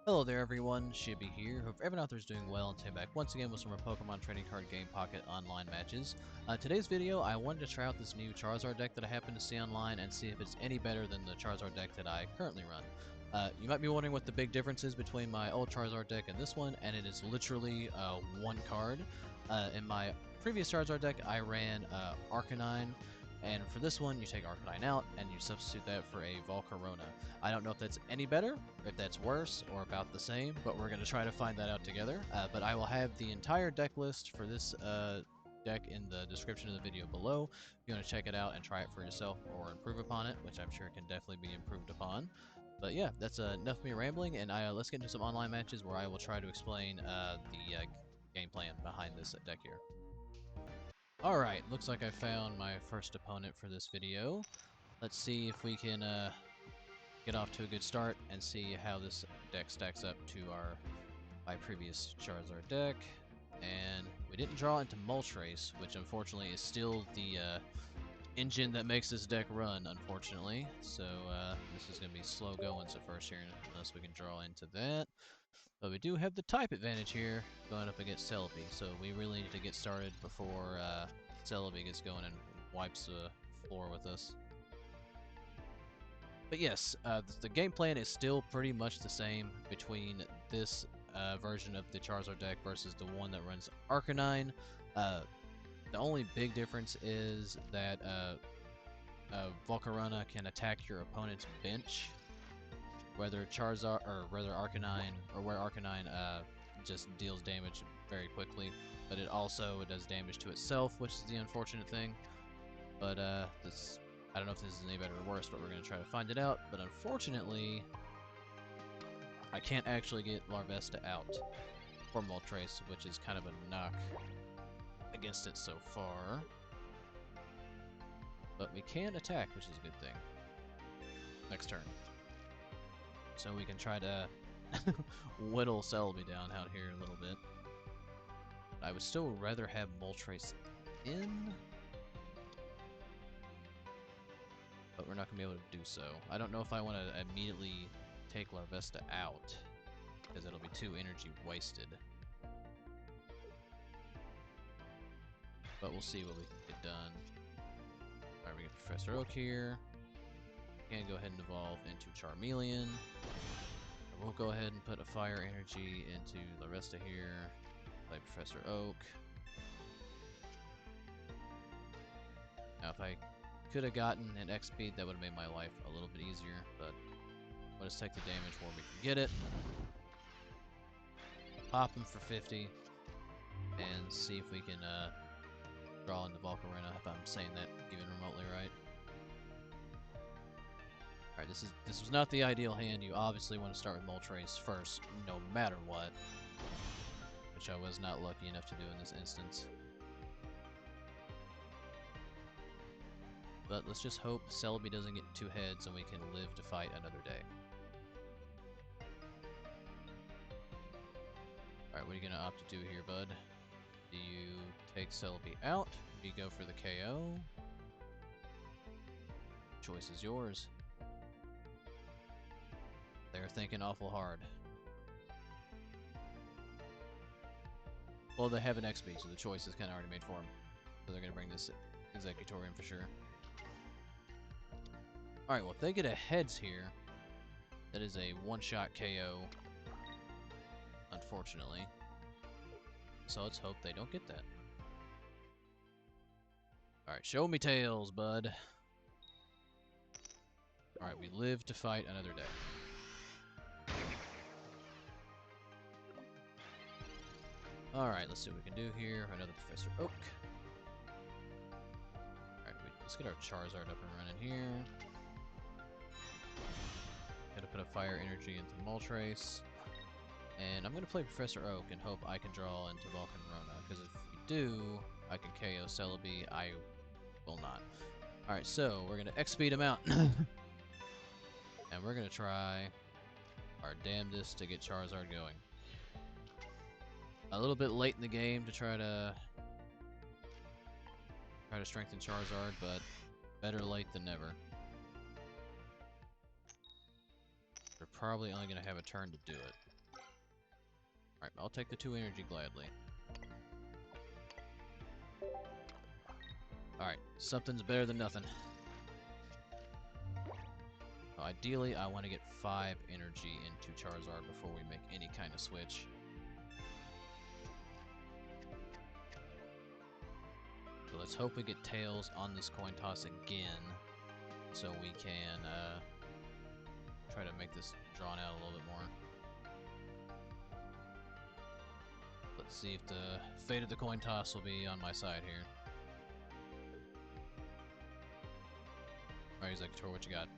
Hello there everyone, Shibby here. Hope everyone out there is doing well, and today back once again with some more Pokemon trading card game Pocket online matches. Today's video, I wanted to try out this new Charizard deck that I happened to see online and see if it's any better than the Charizard deck that I currently run. You might be wondering what the big difference is between my old Charizard deck and this one, and it is literally one card. In my previous Charizard deck, I ran Arcanine. And for this one, you take Arcanine out, and you substitute that for a Volcarona. I don't know if that's any better, if that's worse, or about the same, but we're going to try to find that out together. But I will have the entire deck list for this deck in the description of the video below. If you want to check it out and try it for yourself or improve upon it, which I'm sure can definitely be improved upon. But yeah, that's enough of me rambling, and let's get into some online matches where I will try to explain the game plan behind this deck here. Alright, looks like I found my first opponent for this video. Let's see if we can get off to a good start and see how this deck stacks up to my previous Charizard deck. And we didn't draw into Moltres, which unfortunately is still the engine that makes this deck run, unfortunately. So this is going to be slow going so first here, unless we can draw into that. But we do have the type advantage here, going up against Celebi, so we really need to get started before Celebi gets going and wipes the floor with us. But yes, the game plan is still pretty much the same between this version of the Charizard deck versus the one that runs Arcanine. The only big difference is that Volcarona can attack your opponent's bench, whether Charizard or whether Arcanine, or where Arcanine just deals damage very quickly, but it also does damage to itself, which is the unfortunate thing. But this, I don't know if this is any better or worse, but we're going to try to find it out. But unfortunately, I can't actually get Larvesta out for Moltres, which is kind of a knock against it so far. But we can attack, which is a good thing. Next turn. So we can try to whittle Celebi down out here a little bit. I would still rather have Moltres in, but we're not going to be able to do so. I don't know if I want to immediately take Larvesta out, because it'll be too energy wasted. But we'll see what we can get done. Alright, we get Professor Oak here. Can go ahead and evolve into Charmeleon. We'll go ahead and put a fire energy into Larvesta here. Play Professor Oak. Now, if I could have gotten an X speed, that would have made my life a little bit easier, but let us take the damage where we can get it. Pop him for 50, and see if we can draw into Volcarona, if I'm saying that even remotely right. Alright, this was not the ideal hand. You obviously want to start with Moltres first, no matter what. Which I was not lucky enough to do in this instance. But let's just hope Celebi doesn't get 2 heads and we can live to fight another day. Alright, what are you going to opt to do here, bud? Do you take Celebi out? Or do you go for the KO? Choice is yours. They're thinking awful hard. Well, they have an XP, so the choice is kind of already made for them. So they're going to bring this Executor in for sure. Alright, well, if they get a heads here, that is a one-shot KO, unfortunately. So let's hope they don't get that. Alright, show me tails, bud. Alright, we live to fight another day. Alright, let's see what we can do here. Another Professor Oak. Alright, let's get our Charizard up and running here. Gotta put a fire energy into Moltres. And I'm gonna play Professor Oak and hope I can draw into Volcarona, because if we do, I can KO Celebi. I will not. Alright, so we're gonna X-speed him out. And we're gonna try our damnedest to get Charizard going. A little bit late in the game to try to strengthen Charizard, but better late than never. We're probably only going to have a turn to do it. Alright, I'll take the 2 energy gladly. Alright, something's better than nothing. So ideally, I want to get 5 energy into Charizard before we make any kind of switch. So let's hope we get Tails on this coin toss again, so we can try to make this drawn out a little bit more. Let's see if the fate of the coin toss will be on my side here. Alright, Exeggutor, what you got?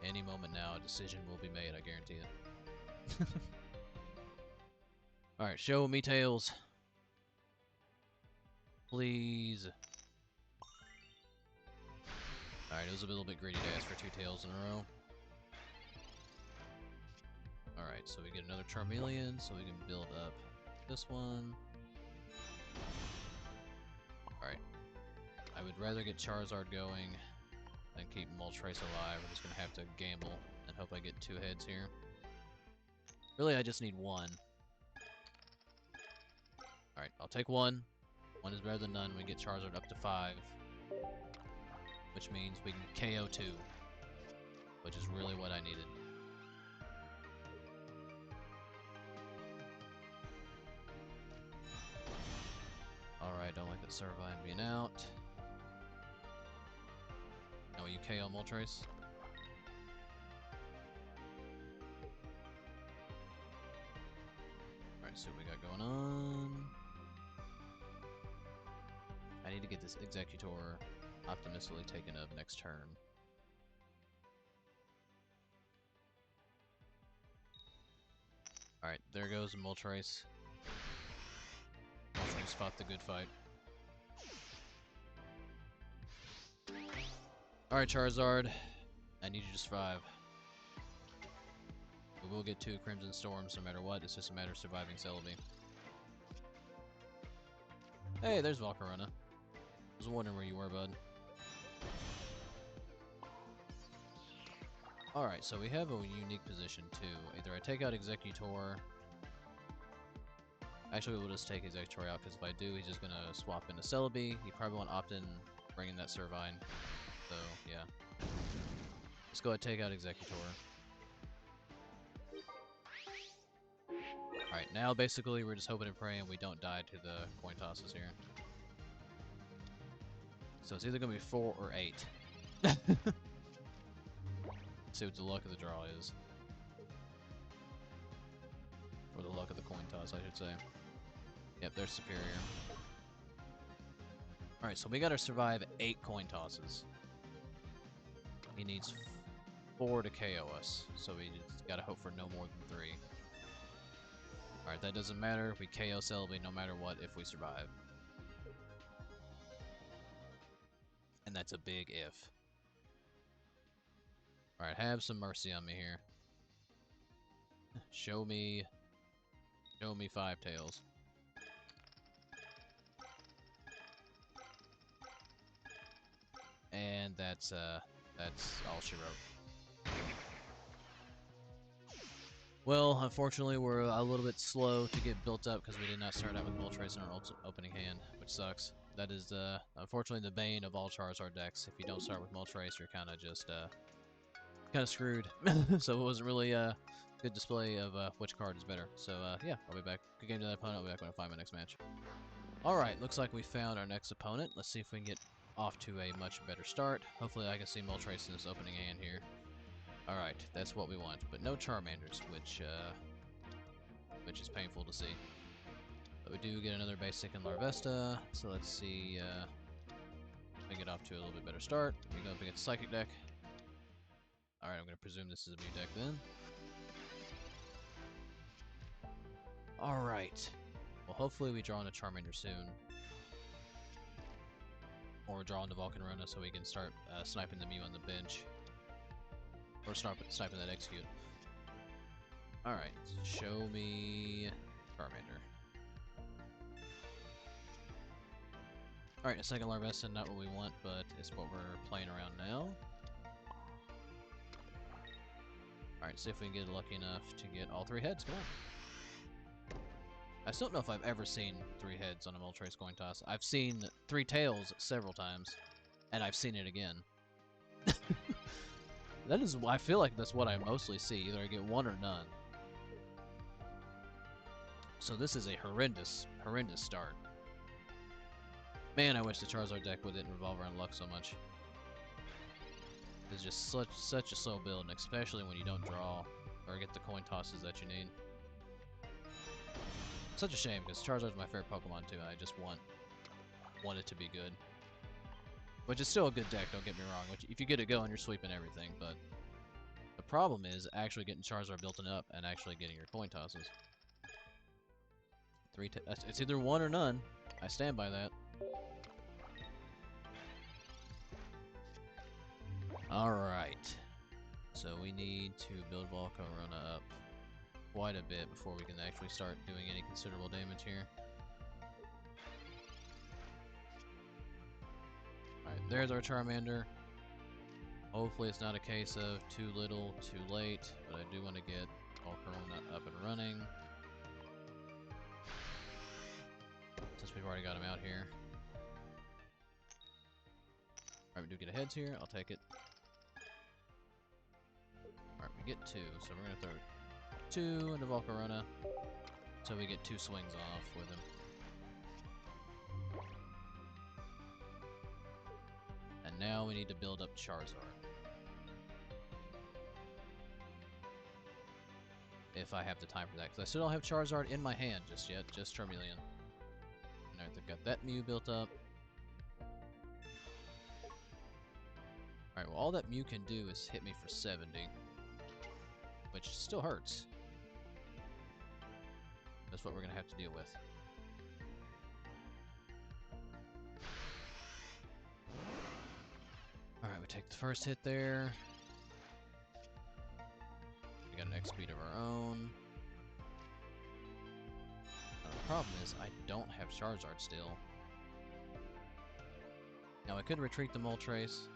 Any moment now, a decision will be made, I guarantee it. Alright, show me Tails. Please. Alright, it was a little bit greedy to ask for 2 Tails in a row. Alright, so we get another Charmeleon, so we can build up this one. Alright. I would rather get Charizard going than keep Moltres alive. We're just gonna have to gamble and hope I get 2 heads here. Really, I just need 1. Alright, I'll take 1. 1 is better than none. We get Charizard up to 5. Which means we can KO 2. Which is really what I needed. Alright, don't like that Servine being out. Now will you KO Moltres? Alright, see what we got going on. I need to get this Exeggutor optimistically taken up next turn. Alright, there goes Moltres. Moltres fought the good fight. Alright, Charizard. I need you to survive. We will get 2 Crimson Storms no matter what. It's just a matter of surviving Celebi. Hey, there's Volcarona. I was wondering where you were, bud. Alright, so we have a unique position too. Either I take out Exeggutor. Actually, we'll just take Exeggutor out, because if I do, he's just gonna swap into Celebi. He probably won't opt in bringing that Servine. So, yeah. Let's go ahead and take out Exeggutor. Alright, now basically we're just hoping and praying we don't die to the coin tosses here. So it's either going to be 4 or 8. See what the luck of the draw is. Or the luck of the coin toss, I should say. Yep, they're superior. Alright, so we gotta survive 8 coin tosses. He needs 4 to KO us, so we just gotta hope for no more than 3. Alright, that doesn't matter. We KO Celebi no matter what if we survive. And that's a big if. Alright, have some mercy on me here. Show me 5 tails. And that's all she wrote. Well, unfortunately, we're a little bit slow to get built up because we did not start out with Moltres in our opening hand, which sucks. That is, unfortunately, the bane of all Charizard decks. If you don't start with Moltres, you're kind of just, kind of screwed. So it wasn't really a good display of which card is better. So, yeah, I'll be back. Good game to that opponent. I'll be back when I find my next match. Alright, looks like we found our next opponent. Let's see if we can get off to a much better start. Hopefully I can see Moltres in this opening hand here. Alright, that's what we want, but no Charmanders, which is painful to see. But we do get another basic in Larvesta, so let's see if we get off to a little bit better start. We go up against Psychic deck. Alright, I'm going to presume this is a new deck then. Alright. Well, hopefully we draw into Charmander soon. Or draw into Volcarona so we can start sniping the Mew on the bench. Or sniping that Execute. Alright, show me Charmander. Alright, a second Larvesta, not what we want, but it's what we're playing around now. Alright, see if we can get lucky enough to get all 3 heads. Come on. I still don't know if I've ever seen 3 heads on a Moltres coin toss. I've seen 3 tails several times, and I've seen it again. That is, I feel like that's what I mostly see. Either I get 1 or none. So this is a horrendous start. Man, I wish the Charizard deck didn't revolve around luck so much. It's just such a slow build, and especially when you don't draw or get the coin tosses that you need. Such a shame, because Charizard's my favorite Pokemon too, and I just want it to be good. Which is still a good deck, don't get me wrong. Which, if you get it going, you're sweeping everything, but the problem is actually getting Charizard built up and actually getting your coin tosses. It's either 1 or none. I stand by that. Alright. So we need to build Volcarona up quite a bit before we can actually start doing any considerable damage here. Alright, there's our Charmander. Hopefully it's not a case of too little, too late, but I do want to get Volcarona up and running. Since we've already got him out here. Alright, we do get a heads here, I'll take it. Alright, we get 2, so we're gonna throw 2 into Volcarona, so we get 2 swings off with him. And now we need to build up Charizard. If I have the time for that, because I still don't have Charizard in my hand just yet, just Charmeleon. Alright, they've got that Mew built up. Alright, well all that Mew can do is hit me for 70. Which still hurts. That's what we're going to have to deal with. Alright, we take the first hit there. We got an X speed of our own. Now, the problem is, I don't have Charizard still. Now, I could retreat the Moltres,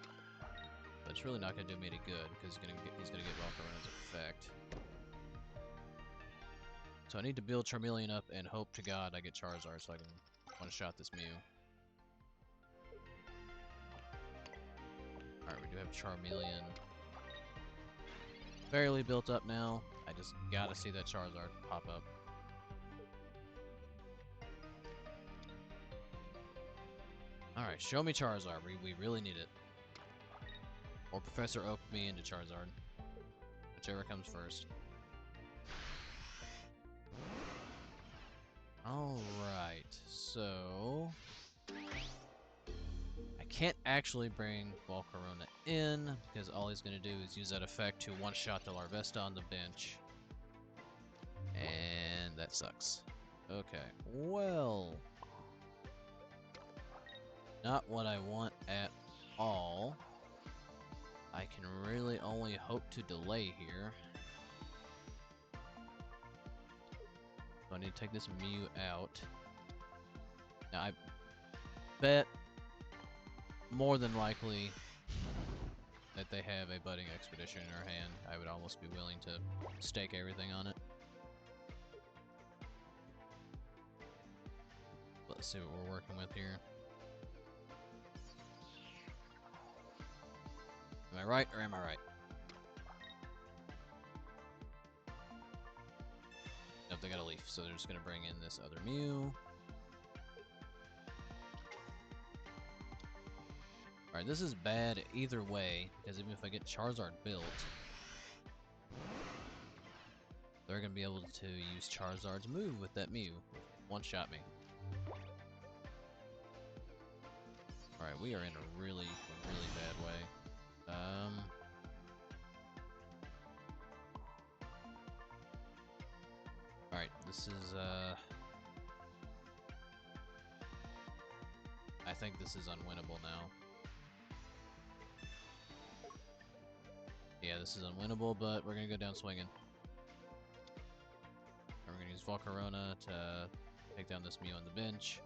but it's really not going to do me any good, because he's going to get Volcarona's effect. So I need to build Charmeleon up and hope to God I get Charizard so I can one-shot this Mew. Alright, we do have Charmeleon fairly built up now. I just gotta see that Charizard pop up. Alright, show me Charizard. We really need it. Or Professor Oak me into Charizard. Whichever comes first. Alright, so I can't actually bring Volcarona in, because all he's going to do is use that effect to one-shot the Larvesta on the bench. And that sucks. Okay, well, not what I want at all. I can really only hope to delay here. So I need to take this Mew out. Now I bet more than likely that they have a budding expedition in their hand. I would almost be willing to stake everything on it. Let's see what we're working with here. Am I right or am I right? Nope, they got a leaf, so they're just gonna bring in this other Mew. Alright, this is bad either way, because even if I get Charizard built, they're gonna be able to use Charizard's move with that Mew. One-shot me. Alright, we are in a really bad way. Alright, this is, I think this is unwinnable now. Yeah, this is unwinnable, but we're gonna go down swinging. And we're gonna use Volcarona to take down this Mew on the bench.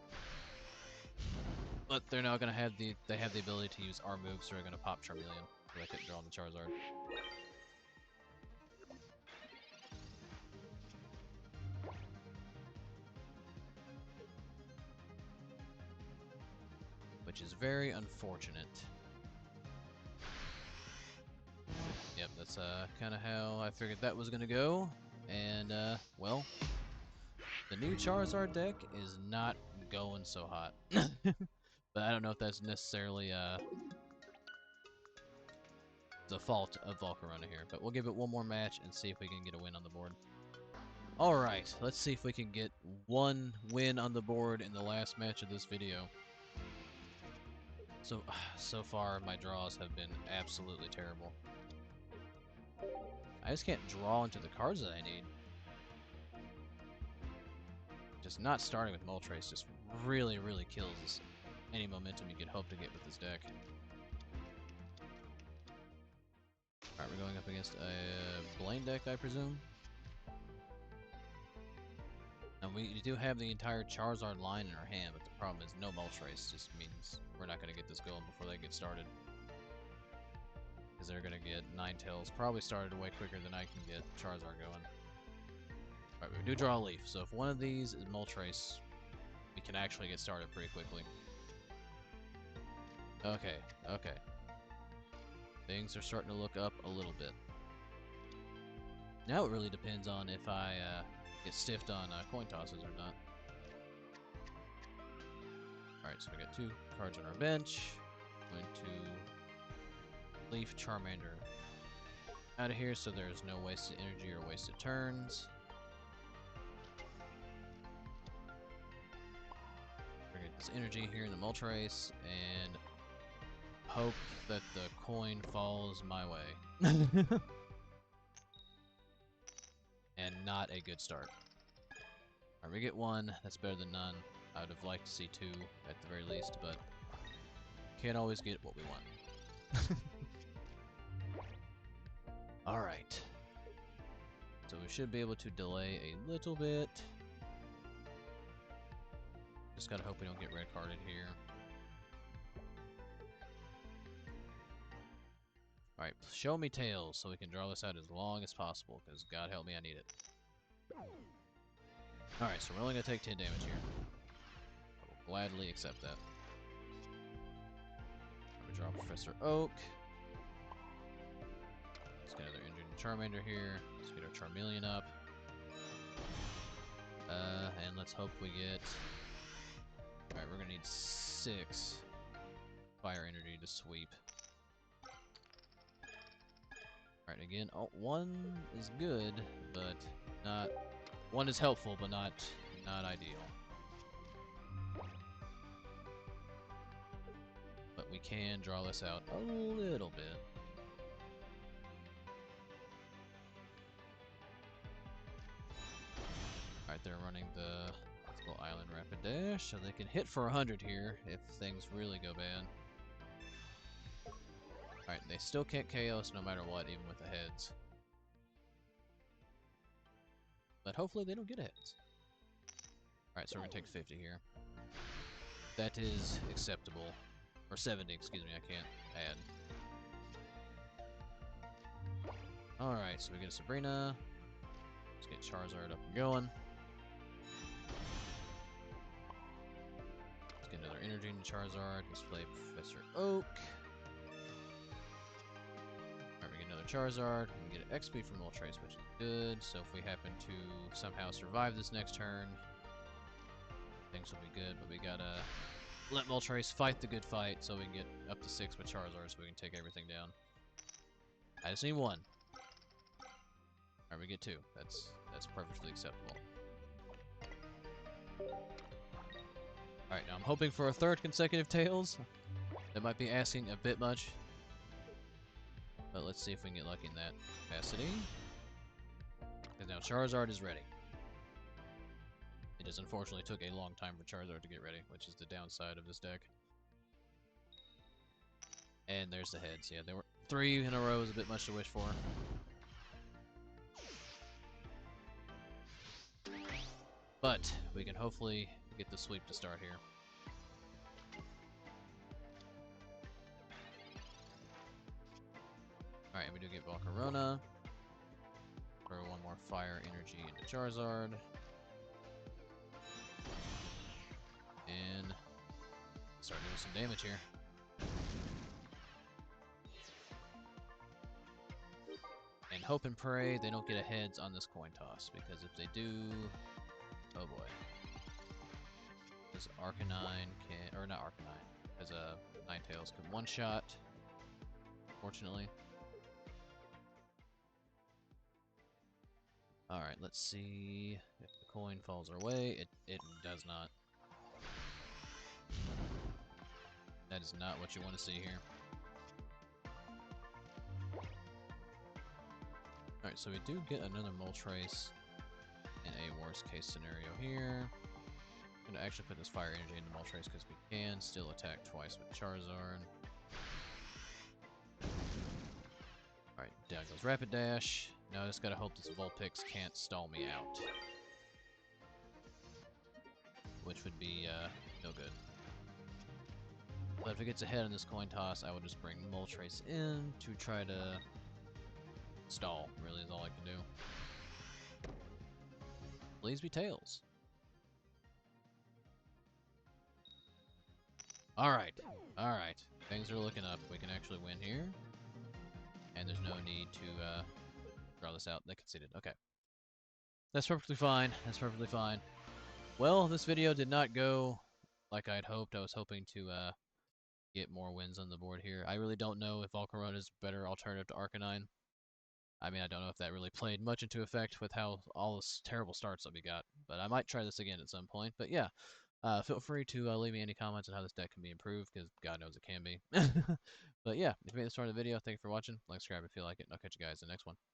But they're now gonna have they have the ability to use our moves, so they're gonna pop Charmeleon, so I couldn't draw on the Charizard. which is very unfortunate. Yep, that's kind of how I figured that was gonna go. And well, the new Charizard deck is not going so hot. But I don't know if that's necessarily the fault of Volcarona here. But we'll give it one more match and see if we can get a win on the board. Alright, let's see if we can get one win on the board in the last match of this video. So far, my draws have been absolutely terrible. I just can't draw into the cards that I need. Just not starting with Moltres just really, really kills any momentum you could hope to get with this deck. Alright, we're going up against a Blaine deck, I presume. And we do have the entire Charizard line in our hand, but the problem is no Moltres just means we're not going to get this going before they get started. Because they're going to get Ninetales probably started way quicker than I can get Charizard going. Alright, we do draw a Leaf, so if one of these is Moltres, we can actually get started pretty quickly. Okay, okay. Things are starting to look up a little bit. Now it really depends on if I get stiffed on coin tosses or not. Alright, so we got 2 cards on our bench. Going to Leaf Charmander out of here so there's no wasted energy or wasted turns. We're gonna get this energy here in the Moltres and hope that the coin falls my way. And not a good start. Alright, we get 1. That's better than none. I would have liked to see 2 at the very least, but can't always get what we want. Alright. So we should be able to delay a little bit. Just gotta hope we don't get red carded here. Alright, show me tails so we can draw this out as long as possible, because God help me, I need it. Alright, so we're only going to take 10 damage here. I will gladly accept that. We draw Professor Oak. Let's get another Injured Charmander here. Let's get our Charmeleon up. And let's hope we get... Alright, we're going to need 6 fire energy to sweep. Alright, again, 1 is good, but not... 1 is helpful, but not ideal. But we can draw this out a little bit. Alright, they're running the Mythical Island Rapid Dash, so they can hit for 100 here if things really go bad. Alright, they still can't KO us no matter what, even with the heads. But hopefully they don't get heads. Alright, so we're gonna take 50 here. That is acceptable. Or 70, excuse me, I can't add. Alright, so we get a Sabrina. Let's get Charizard up and going. Let's get another energy into Charizard. Let's play Professor Oak. Charizard, we can get an XP from Moltres, which is good. So if we happen to somehow survive this next turn, things will be good. But we gotta let Moltres fight the good fight so we can get up to 6 with Charizard so we can take everything down. I just need 1. Alright, we get 2. That's perfectly acceptable. Alright, now I'm hoping for a 3rd consecutive Tails. That might be asking a bit much. But let's see if we can get lucky in that capacity. Because now Charizard is ready. It just unfortunately took a long time for Charizard to get ready, which is the downside of this deck. And there's the heads. Yeah, there were 3 in a row is a bit much to wish for. But we can hopefully get the sweep to start here. Alright, we do get Volcarona. Throw 1 more fire energy into Charizard. And Start doing some damage here. And hope and pray they don't get a heads on this coin toss, because if they do, oh boy. This Arcanine can, or not Arcanine, because Ninetales can one-shot, fortunately. Alright, let's see if the coin falls our way. It does not. That is not what you want to see here. Alright, so we do get another Moltres in a worst case scenario here. I'm going to actually put this fire energy into Moltres because we can still attack twice with Charizard. Alright, down goes Rapid Dash. Now I just gotta hope this Vulpix can't stall me out. Which would be, no good. But if it gets ahead on this coin toss, I would just bring Moltres in to try to stall, really is all I can do. Please be Tails. Alright, alright. Things are looking up. We can actually win here. And there's no need to, draw this out. They conceded. Okay. That's perfectly fine. That's perfectly fine. Well, this video did not go like I'd hoped. I was hoping to get more wins on the board here. I really don't know if Volcarona is a better alternative to Arcanine. I mean, I don't know if that really played much into effect with how all this terrible starts that we got. But I might try this again at some point. But yeah, feel free to leave me any comments on how this deck can be improved, because God knows it can be. But yeah, if you made this far in the video, thank you for watching. Like, subscribe if you like it, and I'll catch you guys in the next one.